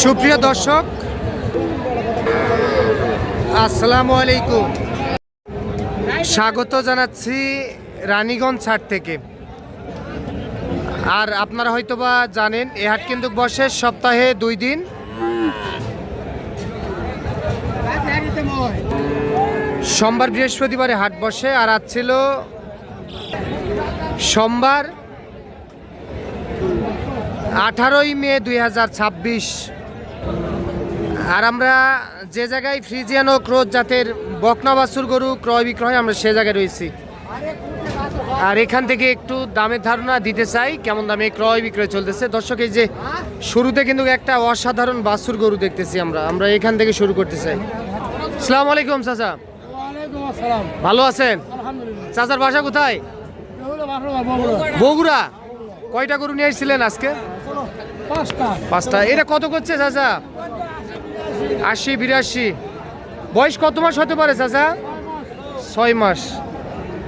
সুপ্রিয় দর্শক, আসসালামু আলাইকুম। স্বাগত জানাচ্ছি রানীগঞ্জ হাট থেকে। আর আপনারা হয়তোবা জানেন এই হাট কিন্তু বসে সপ্তাহে 2 দিন। সোমবার বৃহস্পতিবারে হাট বসে, আর আজ ছিল সোমবার 18ই মে 2026। আর আমরা যে জায়গায় ফ্রিজিয়ান ও ক্রোজ জাতের বকনা বাছুর গরু ক্রয় বিক্রয়, আমরা সে জায়গায় রয়েছি। আর এখান থেকে একটু দামের ধারণা দিতে চাই, কেমন দামে ক্রয় বিক্রয় চলতেছে। দর্শক, এই যে শুরুতে কিন্তু একটা অসাধারণ বাছুর গরু দেখতেছি আমরা এখান থেকে শুরু করতে চাই। আসসালামু আলাইকুম চাচা। ভালো আছেন? চাচার বাসা কোথায়? বগুড়া। কয়টা গরু নিয়ে এসেছিলেন আজকে? 5টা। এটা কত করছে চাচা? 80-82। বয়স কত মাস হতে পারে চাচা? 6 মাস।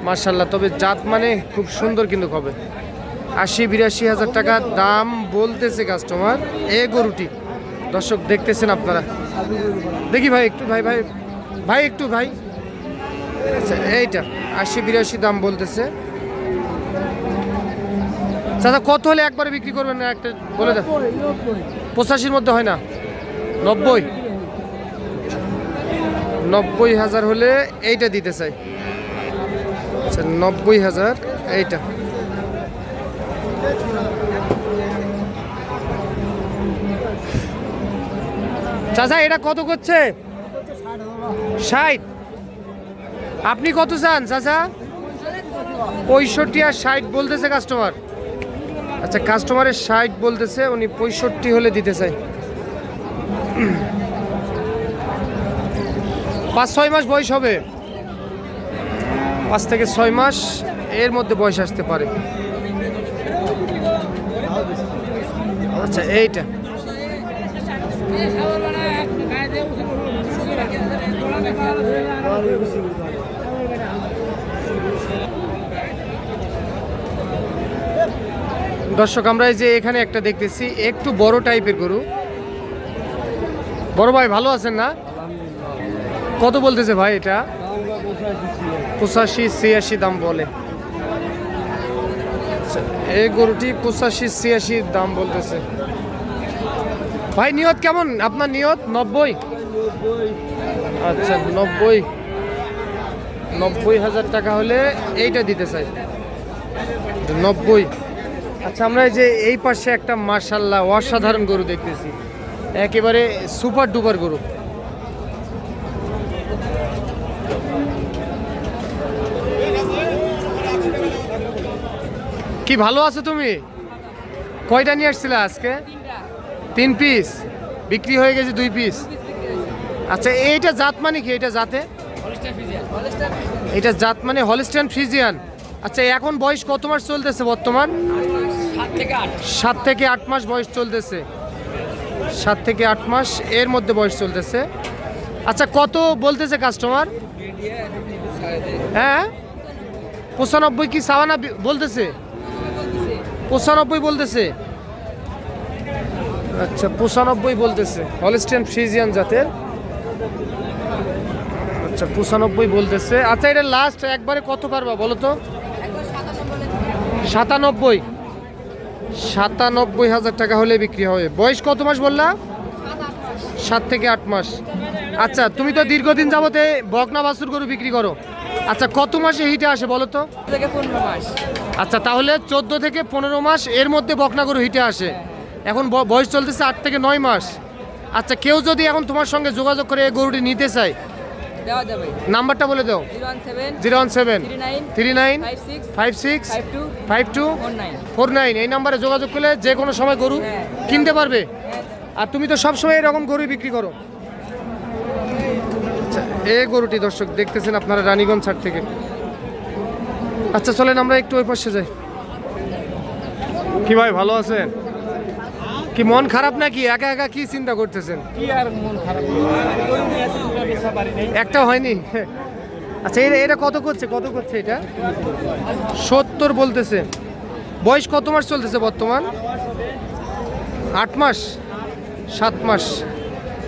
মাশাআল্লাহ, তবে জাত মানে খুব সুন্দর কিন্তু হবে। 80-82 হাজার টাকা দাম বলতেছে কাস্টমার এই গরুটি। দর্শক দেখতেছেন আপনারা। দেখি ভাই একটু, ভাই একটু ভাই। আচ্ছা, এইটা 80-82 দাম বলতেছে চাচা। কত হলে একবারে বিক্রি করবেন না? একটা বলে দেন। 85-র মধ্যে হয় না? 90 হাজার হলে এইটা দিতে চাই। আচ্ছা, 90 হাজার এইটা। চাচা এটা কত করছে? 60। আপনি কত চান চাচা? 65 আর 60 বলতেছে কাস্টমার। আচ্ছা, কাস্টমারের 60 বলতেছে, উনি 65 হলে দিতে চাই। 5-6 মাস বয়স হবে। 5 থেকে 6 মাস এর মধ্যে বয়স আসতে পারে। আচ্ছা, এইটা দর্শক, আমরা এই যে এখানে একটা দেখতেছি একটু বড় টাইপের গরু। বড় ভাই ভালো আছেন না? কত বলতেছে ভাই এটা? 85-86 দাম বলে। এই গরুটি 85-86 দাম বলতেছে। ভাই নিয়ত কেমন আপনার? নিয়ত 90? আচ্ছা, 90 হাজার টাকা হলে এইটা দিতে চাই। 90। আচ্ছা, আমরা এই যে এই পাশে একটা মাশাআল্লাহ অসাধারণ গরু দেখতেছি, একেবারে সুপার ডুপার গরু। কি ভালো আছো তুমি? কয়টা নিয়ে আসছিলে আজকে? 3 পিস বিক্রি হয়ে গেছে, 2 পিস। আচ্ছা, এইটা জাত মানে কি? এটা জাতে এটা জাত মানে হলস্টাইন ফ্রিজিয়ান। আচ্ছা, এখন বয়স কত মাস চলতেছে বর্তমান? 7 থেকে 8 মাস বয়স চলতেছে। 7 থেকে 8 মাস এর মধ্যে বয়স চলতেছে। আচ্ছা, কত বলতেছে কাস্টমার? হ্যাঁ, 95 কি সাওয়ানা বলতেছে? 95 বলতেছে। আচ্ছা, 95 বলতেছে। হলস্টাইন ফ্রিজিয়ান জাতের। আচ্ছা, 95 বলতেছে। আচ্ছা, এটা লাস্ট একবারে কত পারবা বলো তো? 97 হাজার টাকা হলে বিক্রি হবে। বয়স কত মাস বললা? 7 থেকে 8 মাস। আচ্ছা, তুমি তো দীর্ঘদিন যাবতে বকনা বাছুর গরু বিক্রি করো। আচ্ছা, কত মাসে হিটে আসে বলো তো? 15 মাস। আচ্ছা, তাহলে 14 থেকে 15 মাস এর মধ্যে বকনা গরু হিটে আসে। এখন বয়স চলতেছে 8 থেকে 9 মাস। আচ্ছা, কেউ যদি এখন তোমার সঙ্গে যোগাযোগ করে এই গরুটি নিতে চায়, দেওয়া যাবে। নাম্বারটা বলে দাও। 017 39 56 56 52 49 49। এই নাম্বারে যোগাযোগ করলে যে কোনো সময় গরু কিনতে পারবে। আর তুমি তো সবসময় এরকম গরু বিক্রি করো। আচ্ছা, এই গরুটি দর্শক দেখতেছেন আপনারা রানীগঞ্জ হাট থেকে। আচ্ছা, চলেন আমরা একটু ওই পাশে যাই। কি ভাই ভালো আছেন? কি মন খারাপ নাকি? একা একা কি চিন্তা করতেছেন? কি আর মন খারাপ, একটা হয়নি। আচ্ছা, এটা কত করছে এটা? 70 বলতেছে। বয়স কত মাস চলতেছে বর্তমান? 8 মাস। 7 মাস।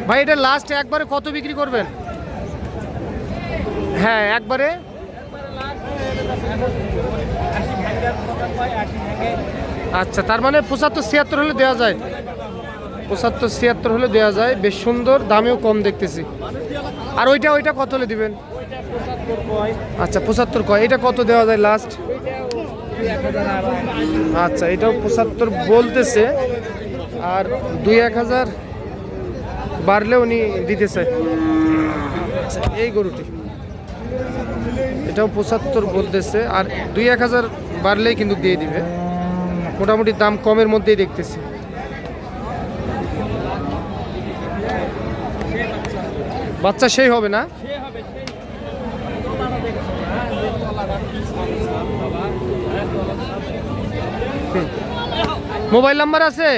ভাই এটা লাস্ট একবারে কত বিক্রি করবেন? হ্যাঁ একবারে। আচ্ছা, তার মানে 75-76 হলে দেওয়া যায়, 75-76 হলে দেওয়া যায়। বেশ সুন্দর, দামেও কম দেখতেছি। আর ওইটা কত হলে দিবেন? আচ্ছা 75 কয়। এটা কত দেওয়া যায় লাস্ট? আচ্ছা এটাও 75 বলতেছে, আর 2-1000 বাড়লে উনি দিতে চায়। আচ্ছা, এই গরুটি এটাও 75 বলতেছে, আর 2-1000 বাড়লেই কিন্তু দিয়ে দিবে। মোটামুটি দাম কমের মধ্যেই দেখতেছি। বাচ্চা সেই হবে না? মোবাইল নাম্বার আছে?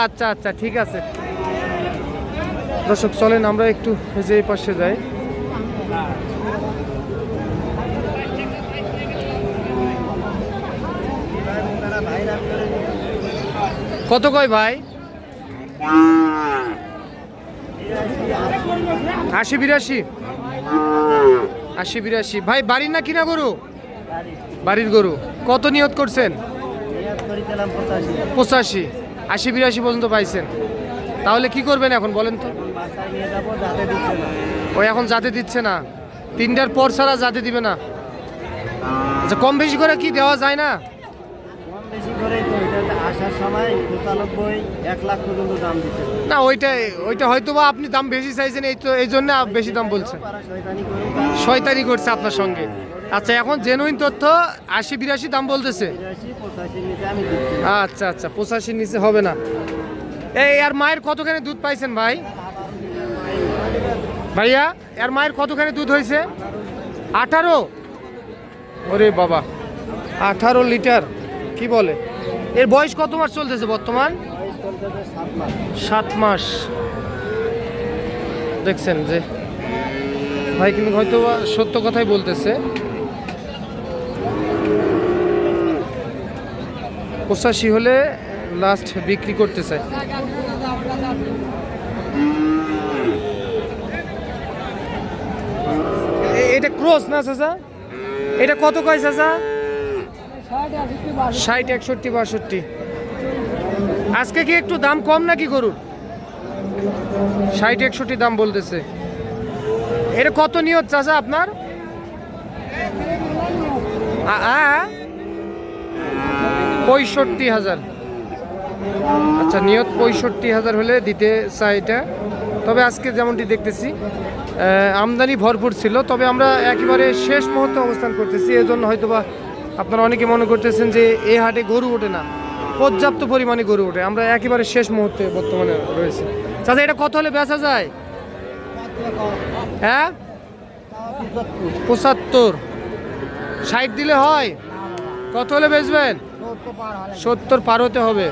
আচ্ছা আচ্ছা ঠিক আছে। দর্শক চলেন আমরা একটু যে এই পাশে যাই। কত কয় ভাই? 80-82? 80-82। ভাই বাড়ির না কিনা গরু? বাড়ির গরু। কত নিয়ত করছেন? 85। 80-82 পর্যন্ত পাইছেন। তাহলে কি করবেন এখন বলেন তো? ওই এখন যাতে দিচ্ছে না, 3টার পর ছাড়া যাতে দিবে না। আচ্ছা কম বেশি করে কি দেওয়া যায় না? না ওইটা হয়তো বা আপনি দাম বেশি চাইছেন, এই জন্য বেশি দাম বলছেন। শয়তানি করছে আপনার সঙ্গে। আচ্ছা এখন জেনুইন তথ্য 80-82 দাম বলতেছে। আচ্ছা আচ্ছা 85 নিচে হবে না। আর মায়ের কতখানি দুধ পাইছেন ভাই? ভাইয়া আর মায়ের কতখানি দুধ হয়েছে? 18? ওরে বাবা, 18 লিটার! কি বলে? এর বয়স কত মাস চলতেছে বর্তমান? 7 মাস। দেখছেন যে ভাই কিন্তু হয়তো সত্য কথাই বলতেছে। 85 হলে লাস্ট বিক্রি করতে চাই। এটা ক্রস না চাচা? এটা কত কয় চাচা? 60, 61, 62। আজকে কি একটু দাম কম নাকি গরুর? 60, 61 দাম বলতেছে। এটা কত নিয়ত চাচা আপনার? 65,000। আচ্ছা নিয়ত 65,000 হলে দিতে চাই এটা। তবে আজকে যেমনটি দেখতেছি আমদানি ভরপুর ছিল, তবে আমরা একেবারে শেষ মুহূর্তে অবস্থান করতেছি। এই জন্য হয়তো বা আপনারা অনেকে মনে করতেছেন যে এই হাটে গরু ওঠে না। পর্যাপ্ত পরিমাণে গরু ওঠে। আমরা একেবারে শেষ মুহূর্তে বর্তমানে রয়েছে। চাচা এটা কত হলে বেচা যায়? হ্যাঁ 75। 60 দিলে হয়? কত হলে বেচবেন? 70 পার হতে হবে।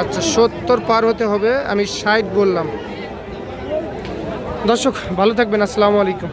আচ্ছা 70 পার হতে হবে। আমি 60 বললাম। দর্শক ভালো থাকবেন। আসসালামু আলাইকুম।